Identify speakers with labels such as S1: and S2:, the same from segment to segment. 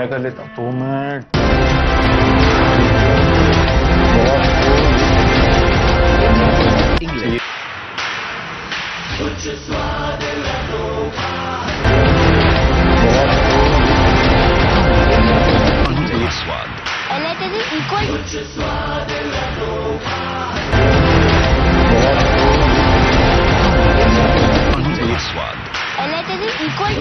S1: मैं कर लेता हूँ 2 minute.
S2: And it is equal. And it is equal.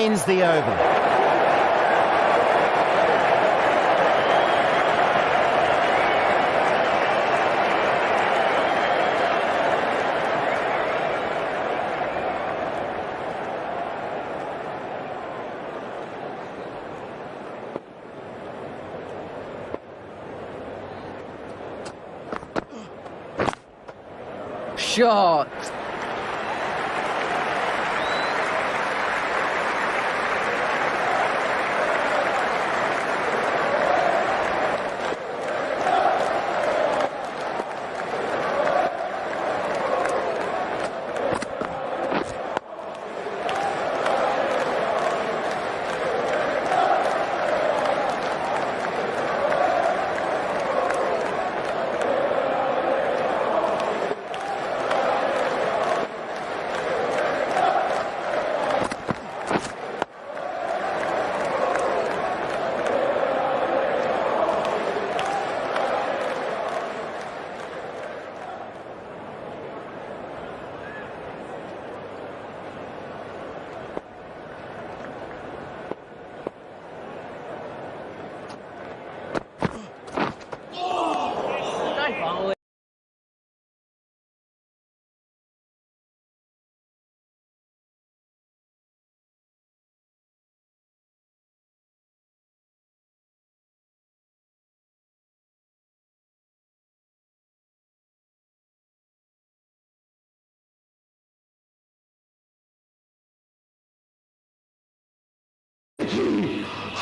S1: ends the over. Shot.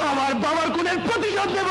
S3: আমার বাবার খুনের প্রতিশোধ দেব।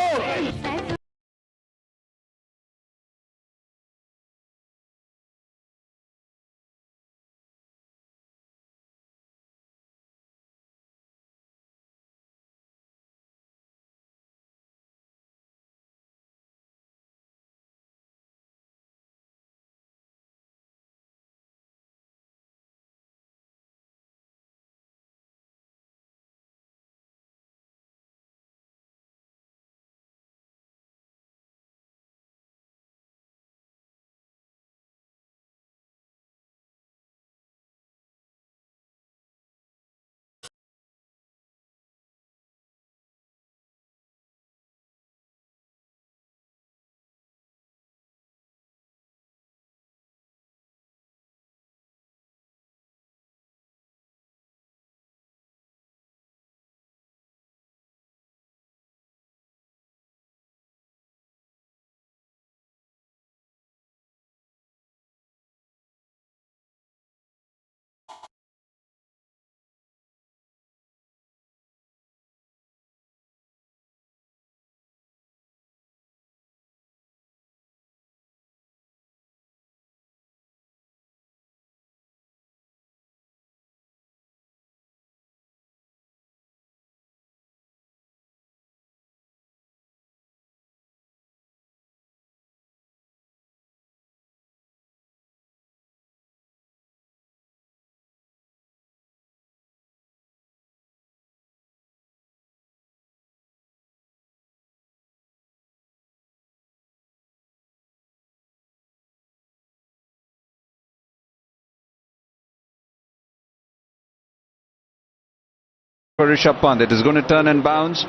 S4: For Rishabh Pant, it is going to turn and bounce.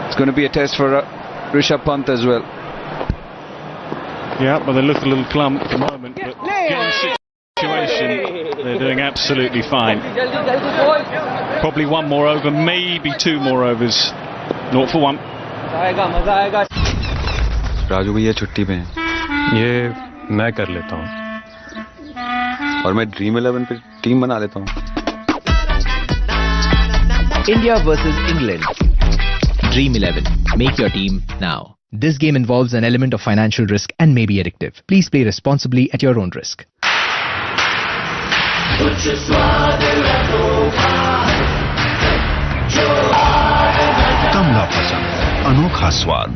S4: It's going to be a test for Rishabh Pant as well.
S5: Yeah, well, they look a little glum at the moment, but given the situation, they're doing absolutely fine. Probably one more over, maybe two more overs. 0 for 1.
S4: Raju भैया छुट्टी पे हैं।
S5: ये मैं कर लेता हूँ।
S4: और मैं ड्रीम 11 पे टीम बना लेता हूँ।
S6: India versus England. Dream 11. Make your team now. This game involves an element of financial risk and may be addictive. Please play responsibly at your own risk.
S7: कमला पसंद अनोखा स्वाद।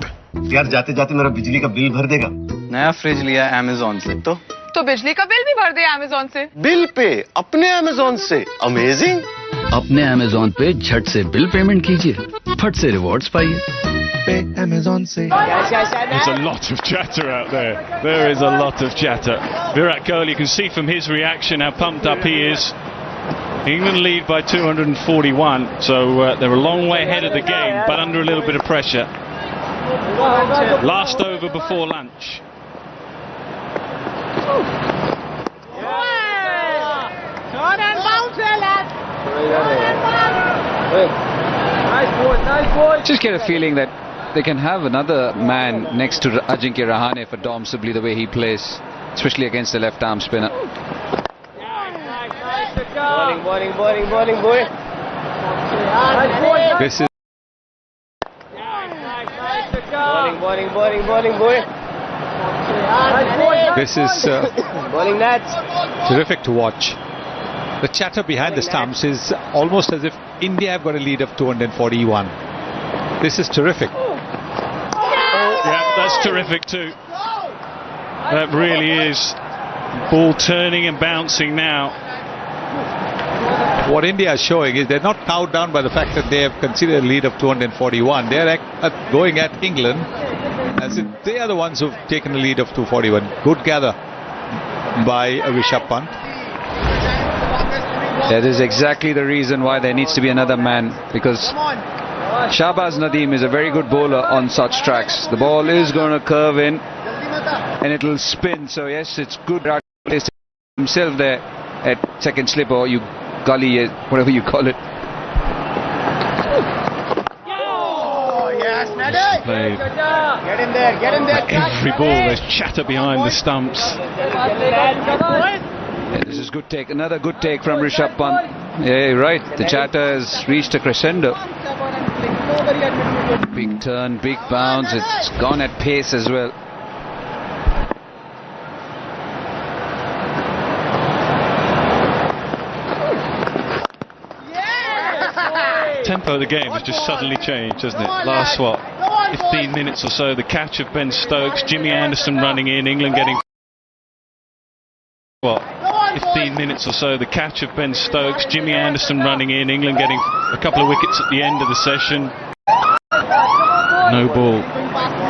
S3: यार जाते जाते मेरा बिजली का बिल भर देगा।
S4: नया फ्रिज लिया अमेज़न से
S8: तो बिजली का बिल भी भर दे अमेज़न से।
S3: बिल पे अपने अमेज़न से। अमेजिंग।
S7: अपने अमेज़न पे झट से बिल पेमेंट कीजिए, फट से रिवॉर्ड्स पाइए। पे अमेज़न से।
S5: There's a lot of chatter out there. There is a lot of chatter. Virat Kohli, you can see from his reaction how pumped up he is. England lead by 241, so they're a long way ahead of the game, but under a little bit of pressure. Last over before lunch.
S4: Just get a feeling that they can have another man next to Ajinkya Rahane for Dom Sibley, the way he plays, especially against the left arm spinner.
S3: Bowling, boy.
S4: This is
S3: Bowling, boy.
S4: this is
S3: Bowling nuts.
S1: Terrific to watch. The chatter behind the stumps is almost as if India have got a lead of 241. This is terrific.
S5: Yeah, that's terrific too. That really is. Ball turning and bouncing now.
S1: What India is showing is they're not cowed down by the fact that they have considered a lead of 241. They're going at England as if they are the ones who've taken a lead of 241. Good gather by Rishabh Pant.
S4: that is exactly the reason why there needs to be another man, because Shahbaz Nadeem is a very good bowler on such tracks. The ball is going to curve in and it'll spin, so yes, it's good himself there at second slip, or you gully, whatever you call it.
S5: Played.
S3: Get in there.
S5: Every ball, there's chatter behind the stumps.
S4: Yeah, this is good take, another good take from Rishabh Pant. Yeah, right, the chatter has reached a crescendo. Big turn, big bounce, it's gone at pace as well.
S5: Tempo of the game has just suddenly changed, hasn't it? Last 15 minutes or so, the catch of Ben Stokes, Jimmy Anderson running in, England getting 15 minutes or so, the catch of Ben Stokes, Jimmy Anderson running in, England getting a couple of wickets at the end of the session. No ball.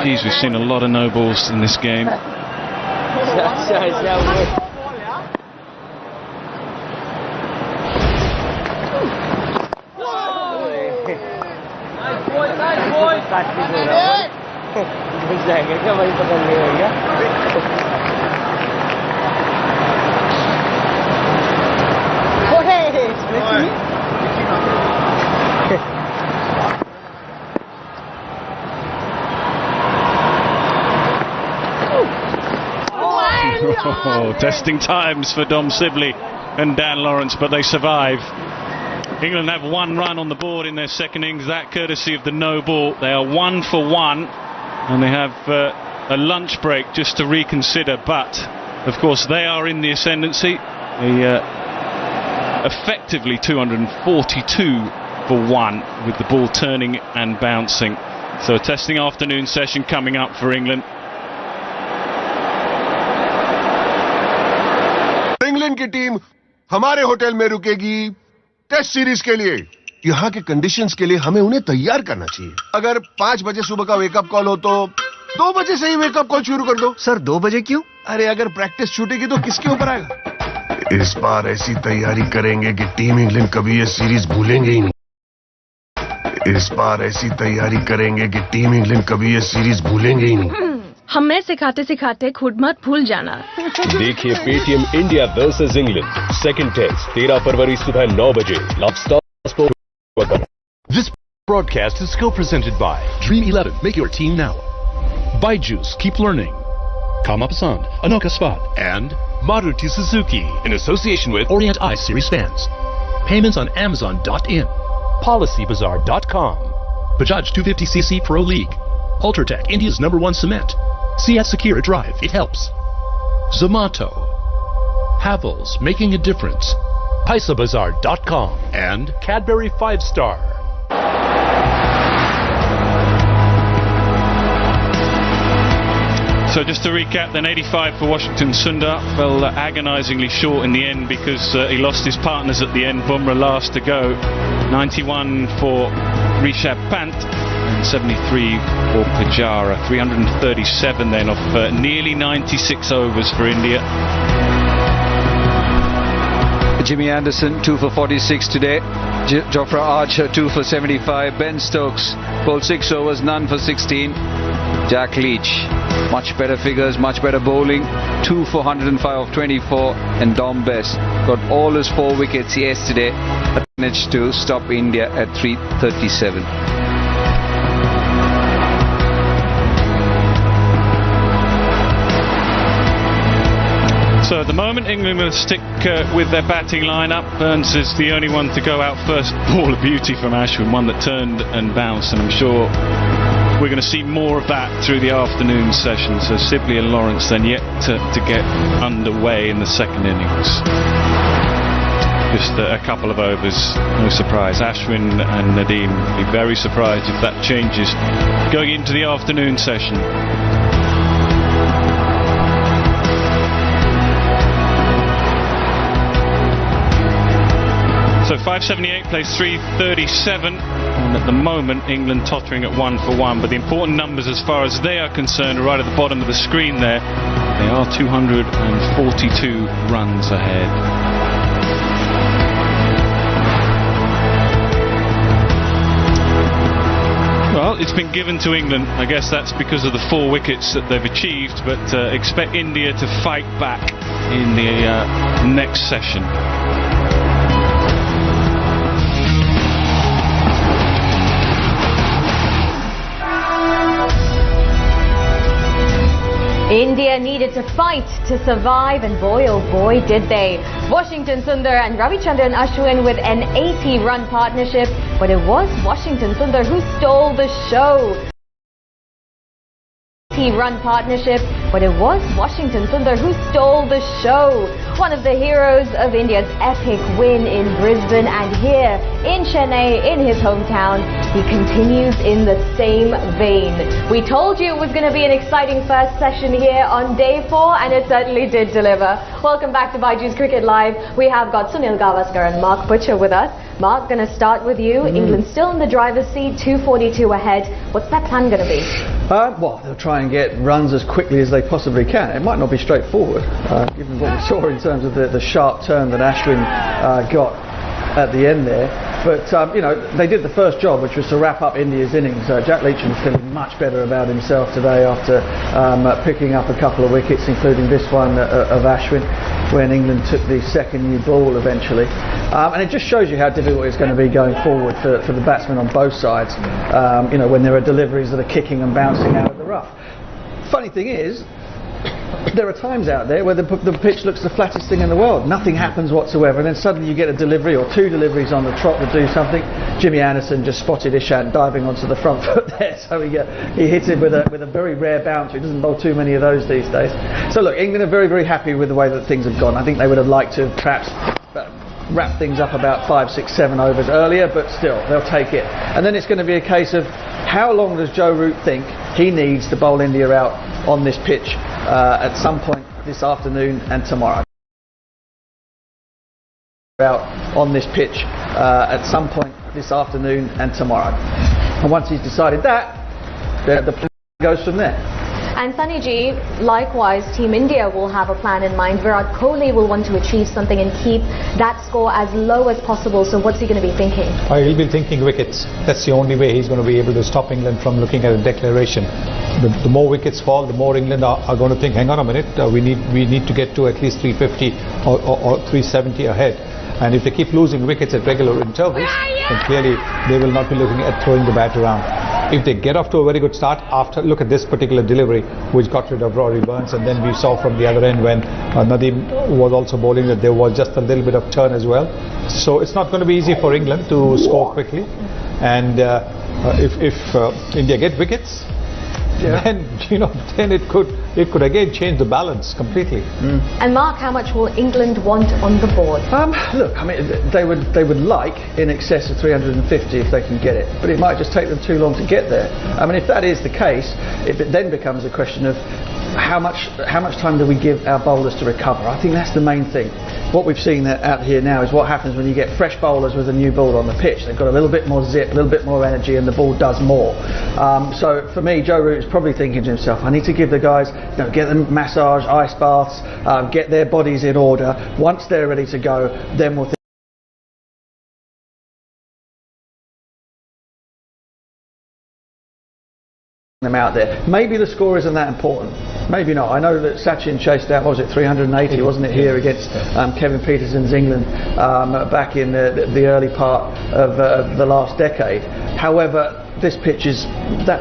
S5: Geez, we've seen a lot of no balls in this game. Testing times for Dom Sibley and Dan Lawrence, but they survive. England have one run on the board in their second innings, that courtesy of the no ball. They are 1 for 1, and they have a lunch break just to reconsider, but of course they are in the ascendancy. Effectively 242 for 1 with the ball turning and bouncing. So a testing afternoon session coming up for England.
S9: England की team हमारे hotel में रुकेगी test series के लिए। यहाँ के conditions के लिए हमें उन्हें तैयार करना चाहिए। अगर 5 बजे सुबह का वेकअप कॉल हो तो 2 बजे से ही वेकअप कॉल शुरू कर दो।
S7: सर 2 बजे क्यों?
S9: अरे अगर प्रैक्टिस छूटेगी तो किसके ऊपर आएगा? इस बार ऐसी तैयारी करेंगे कि टीम इंग्लैंड कभी ये सीरीज भूलेंगे ही नहीं। इस बार ऐसी तैयारी करेंगे कि टीम इंग्लैंड कभी ये सीरीज भूलेंगे ही नहीं।
S10: हमें सिखाते सिखाते खुद मत भूल जाना।
S11: देखिए Paytm India versus England second test 13 फरवरी सुबह 9 बजे
S12: This broadcast is co-presented by Dream 11, make your team now. Byju's, keep learning. Kamapasan, Anoka Spot, and Maruti Suzuki in association with Orient I Series fans. Payments on Amazon.in, PolicyBazaar.com, Bajaj 250cc Pro League, Ultratech, India's #1 cement. See at Secure Drive, it helps. Zomato, Havells, making a difference. PaisaBazaar.com and Cadbury 5-Star.
S5: So just to recap, then 85 for Washington. Sundar fell agonisingly short in the end because he lost his partners at the end. Bumrah last to go. 91 for Rishabh Pant and 73 for Pujara. 337 then off nearly 96 overs for India.
S4: Jimmy Anderson 2 for 46 today. Jofra Archer 2 for 75. Ben Stokes bowled 6 overs, none for 16. Jack Leach, much better figures, much better bowling, 2 for 105 of 24. And Dom Bess got all his 4 wickets yesterday, managed to stop India at 337.
S5: So at the moment, England will stick with their batting lineup. Burns is the only one to go out first. Ball of beauty from Ashwin, one that turned and bounced, and I'm sure we're going to see more of that through the afternoon session. So Sibley and Lawrence then yet to get underway in the second innings. Just a couple of overs, no surprise. Ashwin and Nadeem will be very surprised if that changes going into the afternoon session. So 578 plays 337, and at the moment England tottering at 1 for 1. But the important numbers as far as they are concerned are right at the bottom of the screen there. They are 242 runs ahead. Well, it's been given to England. I guess that's because of the 4 wickets that they've achieved, but expect India to fight back in the next session.
S13: India needed to fight to survive, and boy oh boy did they. Washington Sundar and Ravichandran Ashwin with an 80-run partnership, but it was Washington Sundar who stole the show. 80-run partnership, but it was Washington Sundar who stole the show. One of the heroes of India's epic win in Brisbane, and here in Chennai, in his hometown, he continues in the same vein. We told you it was going to be an exciting first session here on day 4, and it certainly did deliver. Welcome back to Byju's Cricket Live. We have got Sunil Gavaskar and Mark Butcher with us. Mark, going to start with you. England still in the driver's seat, 242 ahead. What's that plan going to be?
S14: Well, they'll try and get runs as quickly as they possibly can. It might not be straightforward, given what we saw in terms of the sharp turn that Ashwin got at the end there. But, you know, they did the first job, which was to wrap up India's innings. Jack Leach was feeling much better about himself today after picking up a couple of wickets, including this one of Ashwin, when England took the second new ball eventually. And it just shows you how difficult it's going to be going forward for the batsmen on both sides, you know, when there are deliveries that are kicking and bouncing out of the rough. Funny thing is, there are times out there where the pitch looks the flattest thing in the world. Nothing happens whatsoever, and then suddenly you get a delivery or 2 deliveries on the trot to do something. Jimmy Anderson just spotted Ishant diving onto the front foot there, so he hits it with a very rare bounce. He doesn't bowl too many of those these days. So look, England are very, very happy with the way that things have gone. I think they would have liked to have perhaps wrap things up about 5, 6, 7 overs earlier, but still, they'll take it. And then it's going to be a case of how long does Joe Root think he needs to bowl India out on this pitch at some point this afternoon and tomorrow. Out on this pitch at some point this afternoon and tomorrow. And once he's decided that, the plan goes from there.
S13: And Sunny Ji, likewise, Team India will have a plan in mind. Virat Kohli will want to achieve something and keep that score as low as possible. So what's he going to be thinking?
S15: He'll be thinking wickets. That's the only way he's going to be able to stop England from looking at a declaration. The more wickets fall, the more England are going to think, hang on a minute, we need to get to at least 350 or 370 ahead. And if they keep losing wickets at regular intervals, then clearly they will not be looking at throwing the bat around. If they get off to a very good start, look at this particular delivery, which got rid of Rory Burns, and then we saw from the other end when Nadeem was also bowling that there was just a little bit of turn as well. So it's not going to be easy for England to score quickly, and if India get wickets, then then it could again change the balance completely.
S13: And Mark, how much will England want on the board?
S14: Look, I mean, they would like in excess of 350 if they can get it, but it might just take them too long to get there. I mean, if that is the case, it then becomes a question of how much time do we give our bowlers to recover? I think that's the main thing. What we've seen out here now is what happens when you get fresh bowlers with a new ball on the pitch. They've got a little bit more zip, a little bit more energy, and the ball does more. So for me, Joe Root is probably thinking to himself, I need to give the guys, get them massage, ice baths, get their bodies in order. Once they're ready to go, then we'll think them out there. Maybe the score isn't that important. Maybe not. I know that Sachin chased out, what was it, 380, wasn't it, here against Kevin Peterson's England back in the early part of the last decade. However, that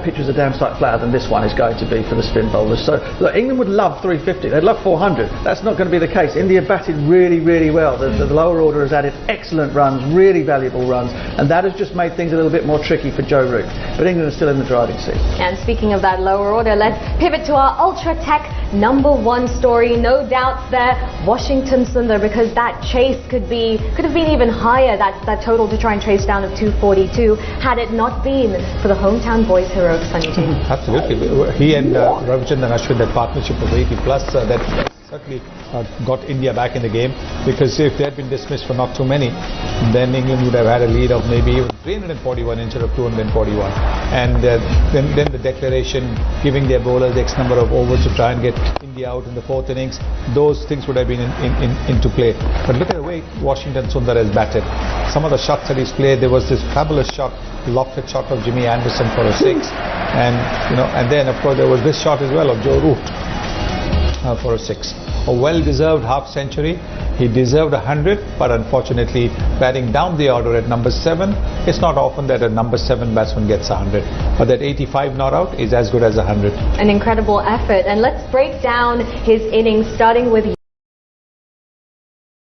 S14: pitch was a damn sight flatter than this one is going to be for the spin bowlers. So look, England would love 350, they'd love 400. That's not going to be the case. India batted really, really well. The lower order has added excellent runs, really valuable runs, and that has just made things a little bit more tricky for Joe Root. But England is still in the driving seat.
S13: And speaking of that lower order, let's pivot to our ultra tech #1 story. No doubts there, Washington Sundar, because that chase could have been even higher, that total to try and trace down of 242, had it not been for the hometown boys' heroic Sunny J.
S15: Absolutely. He and Ravichandran Ashwin, that partnership of 80 plus, that certainly got India back in the game, because if they had been dismissed for not too many, then England would have had a lead of maybe even 341 instead of 241. And then the declaration giving their bowlers X number of overs to try and get India out in the 4th innings, those things would have been into play. But look at the way Washington Sundar has batted. Some of the shots that he's played, there was this fabulous shot, lofted shot of Jimmy Anderson for a 6, and then of course there was this shot as well of Joe Root for a 6. A well-deserved half century. He deserved 100, but unfortunately batting down the order at number 7, it's not often that a number 7 batsman gets 100, but that 85 not out is as good as 100.
S13: An incredible effort, and let's break down his innings, starting with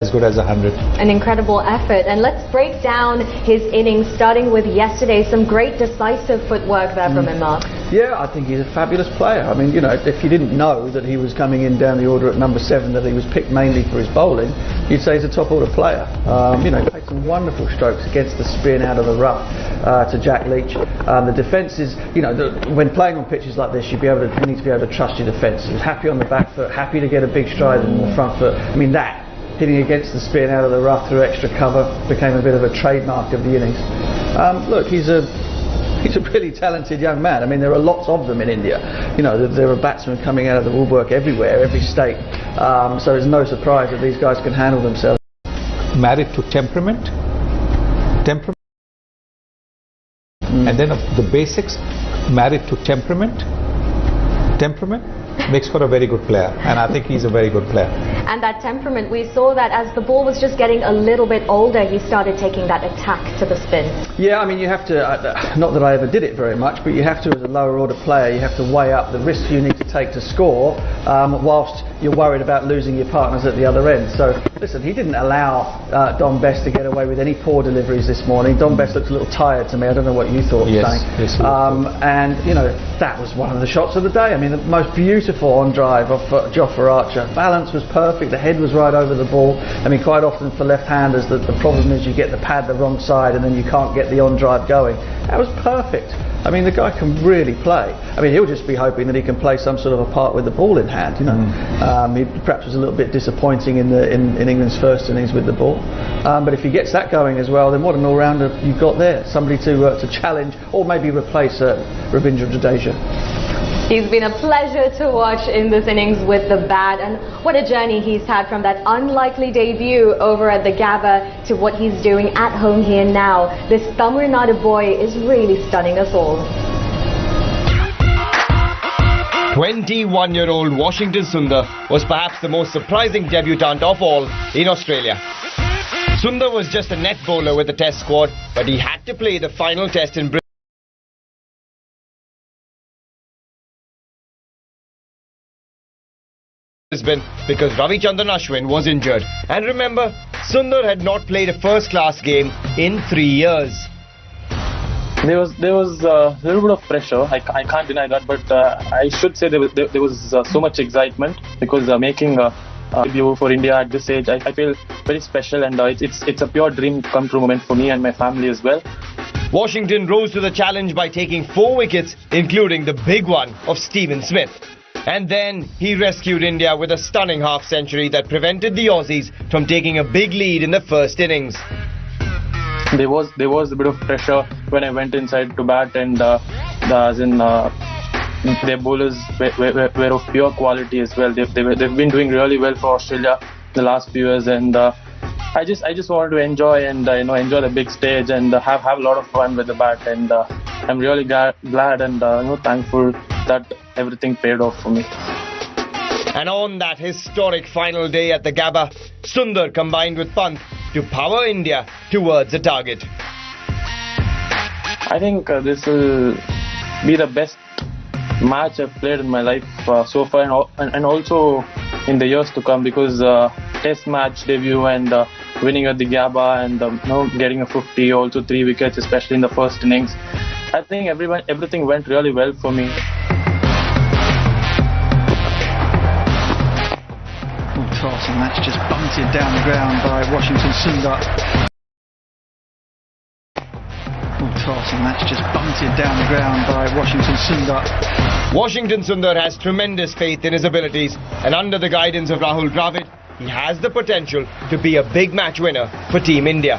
S15: as good as 100.
S13: An incredible effort, and let's break down his innings, starting with yesterday. Some great decisive footwork there from him, Mark.
S14: Yeah, I think he's a fabulous player. I mean, if you didn't know that he was coming in down the order at number 7, that he was picked mainly for his bowling, you'd say he's a top order player. He played some wonderful strokes against the spin out of the rough to Jack Leach. The defence is, when playing on pitches like this, you need to be able to trust your defence. He was happy on the back foot, happy to get a big stride in the front foot. I mean, that hitting against the spin out of the rough through extra cover became a bit of a trademark of the innings. Look, he's a really talented young man. I mean, there are lots of them in India. There are batsmen coming out of the woodwork everywhere, every state. So it's no surprise that these guys can handle themselves.
S15: Married to temperament, and then the basics, married to temperament makes for a very good player, and I think he's a very good player.
S13: And that temperament, we saw that as the ball was just getting a little bit older, he started taking that attack to the spin.
S14: Yeah, I mean, you have to, not that I ever did it very much, but you have to, as a lower order player, you have to weigh up the risks you need to take to score, whilst you're worried about losing your partners at the other end. So, listen, he didn't allow Dom Best to get away with any poor deliveries this morning. Dom Best looked a little tired to me. I don't know what you thought,
S15: yes,
S14: and, that was one of the shots of the day. I mean, the most beautiful on drive off Jofra Archer. Balance was perfect, the head was right over the ball. I mean, quite often for left-handers, the problem is you get the pad the wrong side and then you can't get the on-drive going. That was perfect. I mean, the guy can really play. I mean, he'll just be hoping that he can play some sort of a part with the ball in hand, He perhaps was a little bit disappointing in England's first innings with the ball. But if he gets that going as well, then what an all-rounder you've got there. Somebody to challenge or maybe replace Ravindra Jadeja.
S13: He's been a pleasure to watch in this innings with the bat, and what a journey he's had from that unlikely debut over at the Gabba to what he's doing at home here now. This Tamil Nadu boy is really stunning us all.
S16: 21-year-old Washington Sundar was perhaps the most surprising debutant of all in Australia. Sundar was just a net bowler with the Test squad, but he had to play the final test in Brisbane because Ravichandran Ashwin was injured. And remember, Sundar had not played a first-class game in 3 years.
S17: There was a little bit of pressure. I can't deny that, but I should say there was so much excitement because making a debut for India at this age, I feel very special, and it's a pure dream come true moment for me and my family as well.
S16: Washington rose to the challenge by taking 4 wickets, including the big one of Stephen Smith. And then he rescued India with a stunning half-century that prevented the Aussies from taking a big lead in the first innings.
S17: There was a bit of pressure when I went inside to bat, and their bowlers were of pure quality as well. They've been doing really well for Australia the last few years, and I just wanted to enjoy and enjoy the big stage and have a lot of fun with the bat, and I'm really glad and thankful that everything paid off for me.
S16: And on that historic final day at the Gabba, Sundar combined with Pant to power India towards a target.
S17: I think this will be the best match I've played in my life so far, and also in the years to come, because test match debut and winning at the Gabba and getting a 50, also 3 wickets, especially in the first innings. I think everything went really well for me.
S14: Toss, and that's just bunted down the ground by Washington Sundar. Toss, and that's just bunted down the ground by Washington Sundar.
S16: Washington Sundar has tremendous faith in his abilities, and under the guidance of Rahul Dravid, he has the potential to be a big match winner for Team India.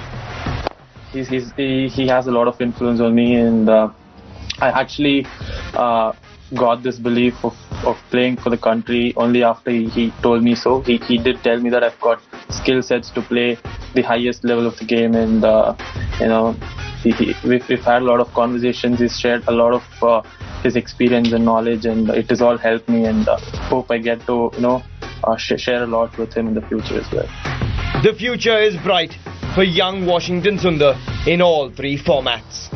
S17: He has a lot of influence on me, and I actually got this belief of playing for the country only after he told me so. He did tell me that I've got skill sets to play the highest level of the game, and we've had a lot of conversations. He's shared a lot of his experience and knowledge, and it has all helped me, and hope I get to share a lot with him in the future as well.
S16: The future is bright for young Washington Sundar in all 3 formats.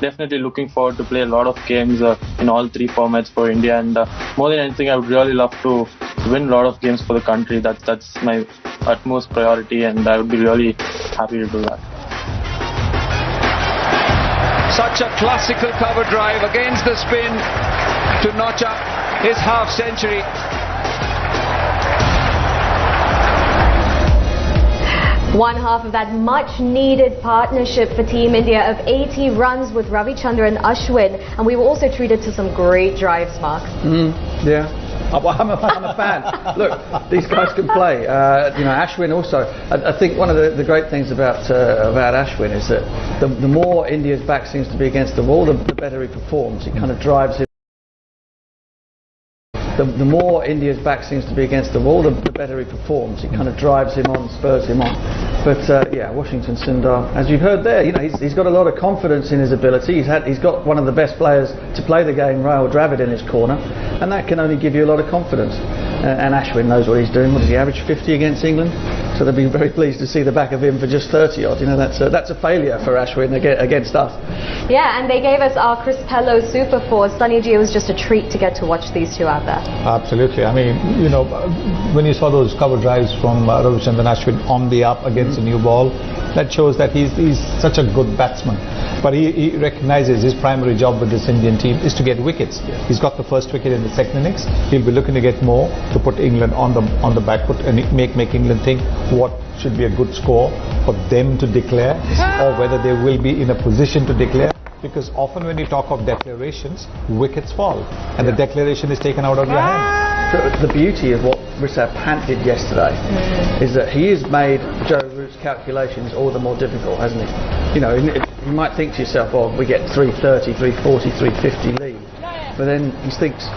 S17: Definitely looking forward to play a lot of games in all 3 formats for India, and more than anything, I would really love to win a lot of games for the country. That's my utmost priority, and I would be really happy to do that.
S4: Such a classical cover drive against the spin to notch up his half-century.
S13: One half of that much-needed partnership for Team India of 80 runs with Ravichandran and Ashwin, and we were also treated to some great drives, Mark.
S14: Yeah. I'm a fan. Look, these guys can play. Ashwin also. I think one of the great things about Ashwin is that the more India's back seems to be against the wall, the better he performs. He kind of drives him. The more India's back seems to be against the wall, the better he performs. He kind of drives him on, spurs him on. But Washington Sundar, as you've heard there, he's got a lot of confidence in his ability. He's got one of the best players to play the game, Rahul Dravid, in his corner, and that can only give you a lot of confidence. And Ashwin knows what he's doing. What does he average? 50 against England. So they'll be very pleased to see the back of him for just 30 odd. That's a failure for Ashwin against us.
S13: Yeah, and they gave us our Chris Pello Super 4. Sunny G, it was just a treat to get to watch these 2 out there.
S15: Absolutely. I mean, when you saw those cover drives from Ravichandran Ashwin on the up against a new ball, that shows that he's such a good batsman. But he recognizes his primary job with this Indian team is to get wickets. He's got the first wicket in the second innings. He'll be looking to get more to put England on the back foot and make England think what should be a good score for them to declare, or whether they will be in a position to declare. Because often when you talk of declarations, wickets fall, and the declaration is taken out of your hand.
S14: The beauty of what Rishabh Pant did yesterday is that he has made Joe Root's calculations all the more difficult, hasn't he? You might think to yourself, we get 330, 340, 350 lead, but then he thinks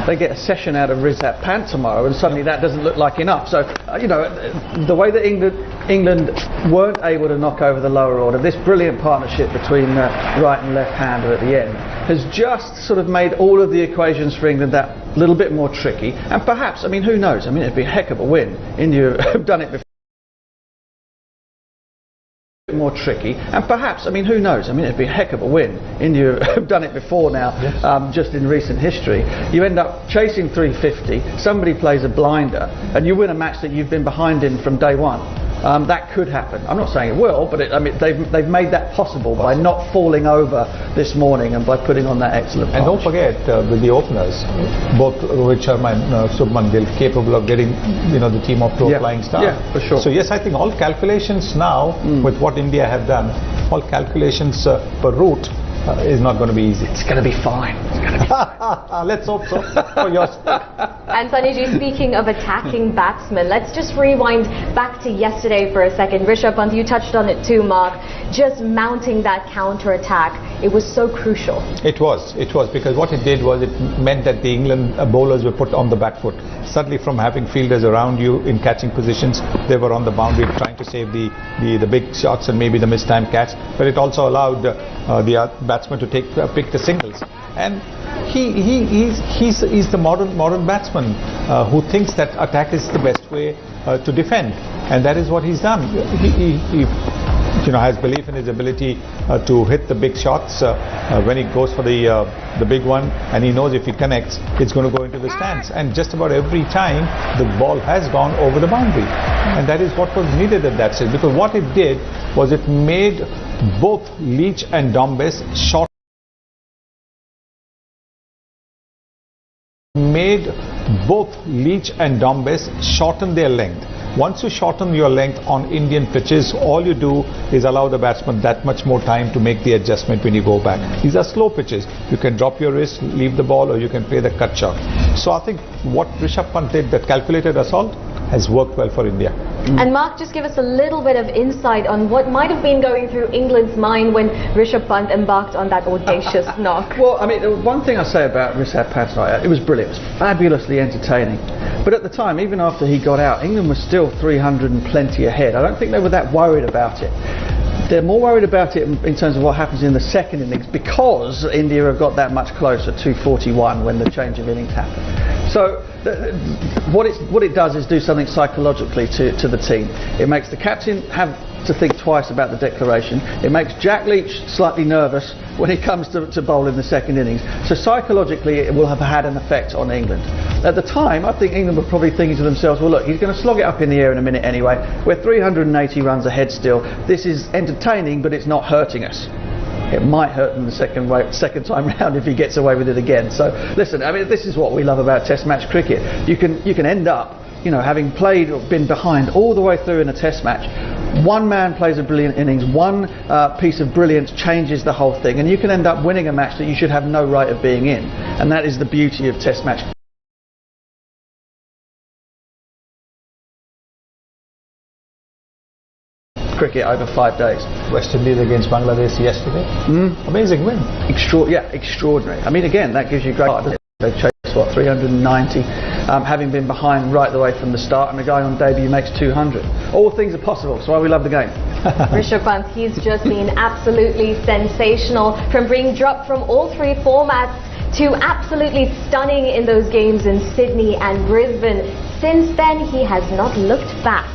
S14: they get a session out of Rishabh Pant tomorrow, and suddenly that doesn't look like enough. So, the way that England weren't able to knock over the lower order, this brilliant partnership between right and left-hander at the end has just sort of made all of the equations for England that little bit more tricky. And perhaps, who knows? It'd be a heck of a win. India have done it before. More tricky, and perhaps, who knows? It'd be a heck of a win. India have done it before now, just in recent history. You end up chasing 350, somebody plays a blinder, and you win a match that you've been behind in from day one. That could happen. I'm not saying it will, but they've made that possible by not falling over this morning and by putting on that excellent
S15: And don't forget, with the openers, both Rohit Sharma and Shubman Gill capable of getting the team off to a flying start.
S14: Yeah, for sure.
S15: So yes, I think all calculations now, with what India have done, all calculations per route is not going to be easy.
S14: It's going to be fine.
S15: Let's hope so. For your
S13: And Sunnyji, speaking of attacking batsmen, let's just rewind back to yesterday for a second. Rishabh Pant, you touched on it too, Mark. Just mounting that counter-attack, it was so crucial.
S15: It was because what it did was it meant that the England bowlers were put on the back foot. Suddenly, from having fielders around you in catching positions, they were on the boundary trying to save the big shots and maybe the mistimed catch. But it also allowed the batsman to pick the singles. And he's the modern batsman who thinks that attack is the best way to defend, and that is what he's done. He has belief in his ability to hit the big shots when he goes for the big one, and he knows if he connects, it's going to go into the stands. And just about every time, the ball has gone over the boundary, and that is what was needed at that stage. Because what it did was it made both Leach and Dombe's short. Made both Leach and Dombe's shorten their length. Once you shorten your length on Indian pitches, all you do is allow the batsman that much more time to make the adjustment when you go back. These are slow pitches. You can drop your wrist, leave the ball, or you can play the cut shot. So I think what Rishabh Pant did, that calculated assault, has worked well for India.
S13: And Mark, just give us a little bit of insight on what might have been going through England's mind when Rishabh Pant embarked on that audacious knock.
S14: Well, I mean, one thing I say about Rishabh Pant, it was brilliant. It was fabulously entertaining. But at the time, even after he got out, England was still 300 and plenty ahead. I don't think they were that worried about it. They're more worried about it in terms of what happens in the second innings, because India have got that much closer, 241, when the change of innings happened. So what it does is do something psychologically to the team. It makes the captain have to think twice about the declaration. It makes Jack Leach slightly nervous when he comes to bowl in the second innings. So psychologically it will have had an effect on England. At the time, I think England were probably thinking to themselves, well look, he's going to slog it up in the air in a minute anyway. We're 380 runs ahead still. This is entertaining, but it's not hurting us. It might hurt him the second time round if he gets away with it again. So listen, I mean, this is what we love about Test match cricket. You can end up, having played or been behind all the way through in a Test match. One man plays a brilliant innings, one piece of brilliance changes the whole thing, and you can end up winning a match that you should have no right of being in. And that is the beauty of Test match. Cricket over 5 days.
S15: West Indies against Bangladesh yesterday. Amazing win.
S14: Extraordinary. I mean, again, that gives you great. They've chased 390, having been behind right the way from the start, and the guy on debut makes 200. All things are possible. That's why we love the game.
S13: Rishabh Pant, he's just been absolutely sensational, from being dropped from all three formats to absolutely stunning in those games in Sydney and Brisbane. Since then, he has not looked back.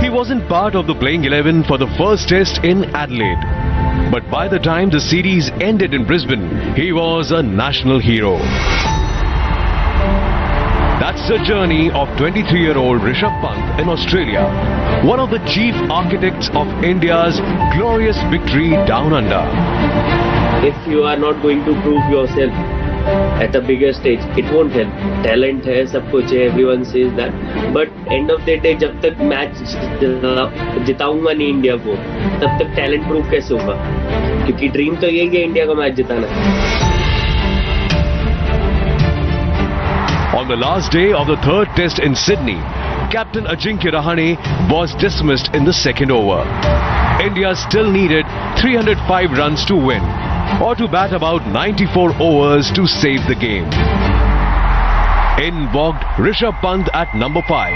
S11: He wasn't part of the playing 11 for the first test in Adelaide. But by the time the series ended in Brisbane, he was a national hero. That's the journey of 23-year-old Rishabh Pant in Australia, one of the chief architects of India's glorious victory down under.
S18: If you are not going to prove yourself at a bigger stage, it won't help. Talent hai, sab kuch hai, everyone says that. But end of the day, जब तक match जिताऊंगा नहीं India को, तब तक talent prove कैसे होगा? क्योंकि dream तो यही है इंडिया को match जिताना.
S11: On the last day of the third test in Sydney, Captain Ajinkya Rahane was dismissed in the second over. India still needed 305 runs to win, or to bat about 94 overs to save the game. In walked Rishabh Pant at number 5,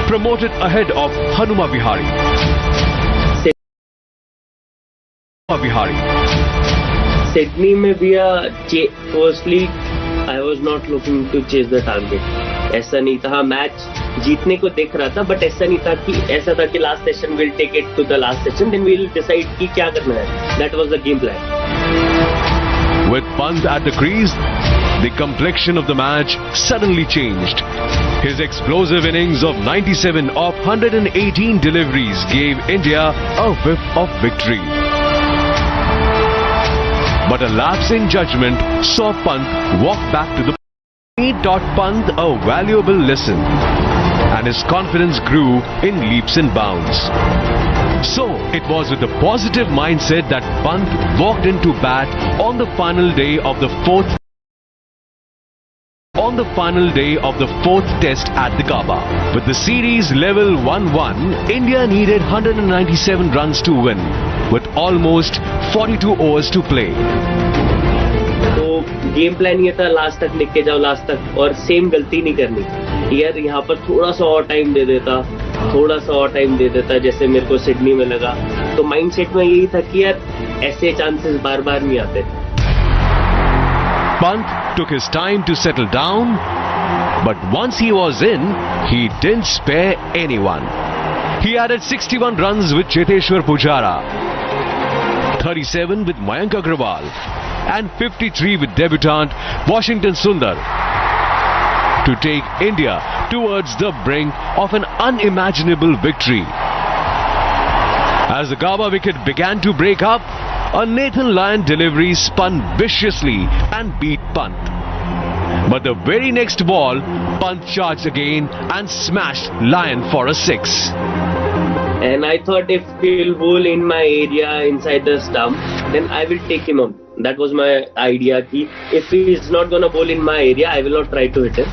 S11: promoted ahead of Hanuma Vihari.
S18: Sydney में भी firstly I was not looking to chase the target. ऐसा नहीं था, match जीतने को देख रहा था, but ऐसा नहीं था कि ऐसा था कि last session we'll take it to the last session, then we'll decide कि क्या करना है. That was the game plan.
S11: With Pant at the crease, the complexion of the match suddenly changed. His explosive innings of 97 of 118 deliveries gave India a whiff of victory. But a lapse in judgment saw Pant walk back to the... He taught Pant a valuable lesson, and his confidence grew in leaps and bounds. So, it was with a positive mindset that Pant walked into bat on the final day of the fourth test at the Gaba. With the series level 1-1, India needed 197 runs to win, with almost 42 overs to play.
S18: तो game plan ये था last तक लिख के जाओ, last तक, और same गलती नहीं करनी यार. यहाँ पर थोड़ा सा और टाइम दे देता जैसे मेरे को सिडनी में लगा. तो माइंडसेट में यही था कि यार ऐसे चांसेस बार बार नहीं आते.
S11: Pant took his time to settle down, but once he was in, he didn't spare anyone. He added 61 runs with Cheteshwar Pujara, 37 with Mayank Agrawal, and 53 with debutant Washington Sundar to take India towards the brink of an unimaginable victory. As the Gaba wicket began to break up, a Nathan Lyon delivery spun viciously and beat Pant. But the very next ball, Pant charged again and smashed Lyon for a 6.
S18: And I thought if he'll bowl in my area inside the stump, then I will take him on. That was my idea. If he is not gonna bowl in my area, I will not try to hit him.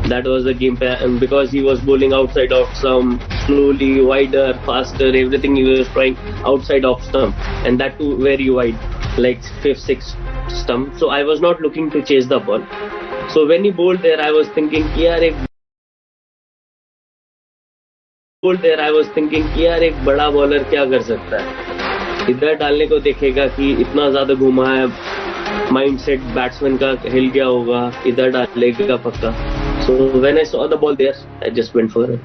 S18: That was the game plan, because he was bowling outside off stump, slowly, wider, faster, everything he was trying outside off stump, and that too very wide, like 5th, 6th stump. So I was not looking to chase the ball. So when he bowled there, I was thinking, यार एक बड़ा bowler क्या कर सकता है, इधर डालने को देखेगा कि इतना ज्यादा घुमा है, माइंडसेट बैट्समैन का हिल गया होगा, इधर डालेगा पक्का. So when I saw the ball there, I just went for it.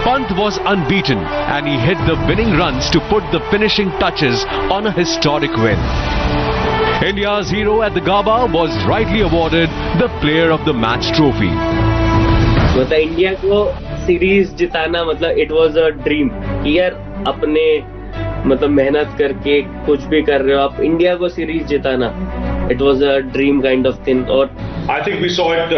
S11: Pant was unbeaten and he hit the winning runs to put the finishing touches on a historic win. India's hero at the Gaba was rightly awarded the Player of the Match trophy.
S18: मतलब India को series जिताना मतलब it was a dream. यार अपने मतलब मेहनत करके कुछ भी कर रहे हो आप, इंडिया को series जिताना, it was a dream kind of thing. Or
S19: I think we saw it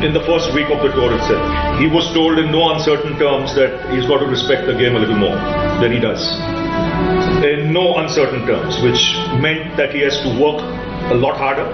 S19: in the first week of the tour itself. He was told in no uncertain terms that he's got to respect the game a little more than he does. In no uncertain terms, which meant that he has to work a lot harder